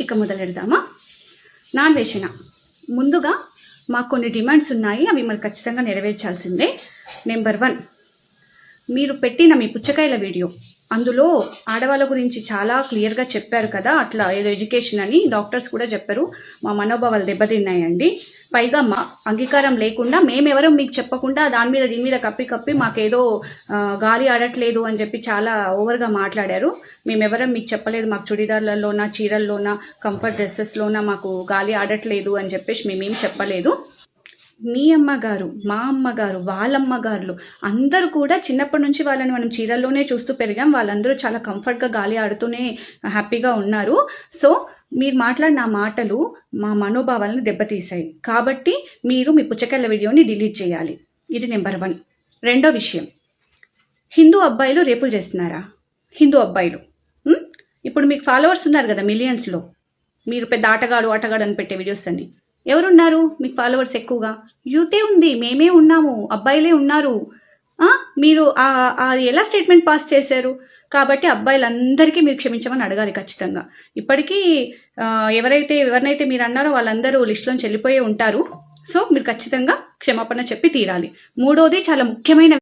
ఇక మొదలెడదామా? నాన్వేషణ. ముందుగా మాకు కొన్ని డిమాండ్స్ ఉన్నాయి, అవి మరి ఖచ్చితంగా నెరవేర్చాల్సిందే. నెంబర్ 1, మీరు పెట్టిన మీ పుచ్చకాయల వీడియో, అందులో ఆడవాళ్ళ గురించి చాలా క్లియర్గా చెప్పారు కదా, అట్లా ఏదో ఎడ్యుకేషన్ అని డాక్టర్స్ కూడా చెప్పారు. మా మనోభావాలు దెబ్బతిన్నాయండి. పైగా మా అంగీకారం లేకుండా మేమెవరో మీకు చెప్పకుండా దాని మీద దీని మీద కప్పి మాకేదో గాలి ఆడట్లేదు అని చెప్పి చాలా ఓవర్గా మాట్లాడారు. మేమెవరం మీకు చెప్పలేదు, మాకు చుడిదార్లలోనా చీరల్లోనా కంఫర్ట్ డ్రెస్సెస్లోనా మాకు గాలి ఆడట్లేదు అని చెప్పేసి మేమేం చెప్పలేదు. మీ అమ్మగారు, మా అమ్మగారు, వాళ్ళమ్మగారులు అందరూ కూడా చిన్నప్పటి నుంచి వాళ్ళని మనం చీరల్లోనే చూస్తూ పెరిగాం. వాళ్ళందరూ చాలా కంఫర్ట్గా గాలి ఆడుతూనే హ్యాపీగా ఉన్నారు. సో మీరు మాట్లాడిన మాటలు మా మనోభావాలను దెబ్బతీశాయి. కాబట్టి మీరు మీ పుచ్చకాయల వీడియోని డిలీట్ చేయాలి. ఇది నెంబర్ 1. రెండో విషయం, హిందూ అబ్బాయిలు రేపులు చేస్తున్నారా? హిందూ అబ్బాయిలు ఇప్పుడు మీకు ఫాలోవర్స్ ఉన్నారు కదా మిలియన్స్లో, మీరు పెద్ద ఆటగాడు అని పెట్టే వీడియోస్ అన్ని, ఎవరున్నారు మీకు ఫాలోవర్స్? ఎక్కువగా యూతే ఉంది, మేమే ఉన్నాము, అబ్బాయిలే ఉన్నారు. మీరు ఎలా స్టేట్మెంట్ పాస్ చేశారు? కాబట్టి అబ్బాయిలందరికీ మీరు క్షమించమని అడగాలి ఖచ్చితంగా. ఇప్పటికీ ఎవరినైతే మీరు అన్నారో వాళ్ళందరూ లిస్టులోంచి వెళ్ళిపోయే ఉంటారు. సో మీరు ఖచ్చితంగా క్షమాపణ చెప్పి తీరాలి. మూడోది చాలా ముఖ్యమైన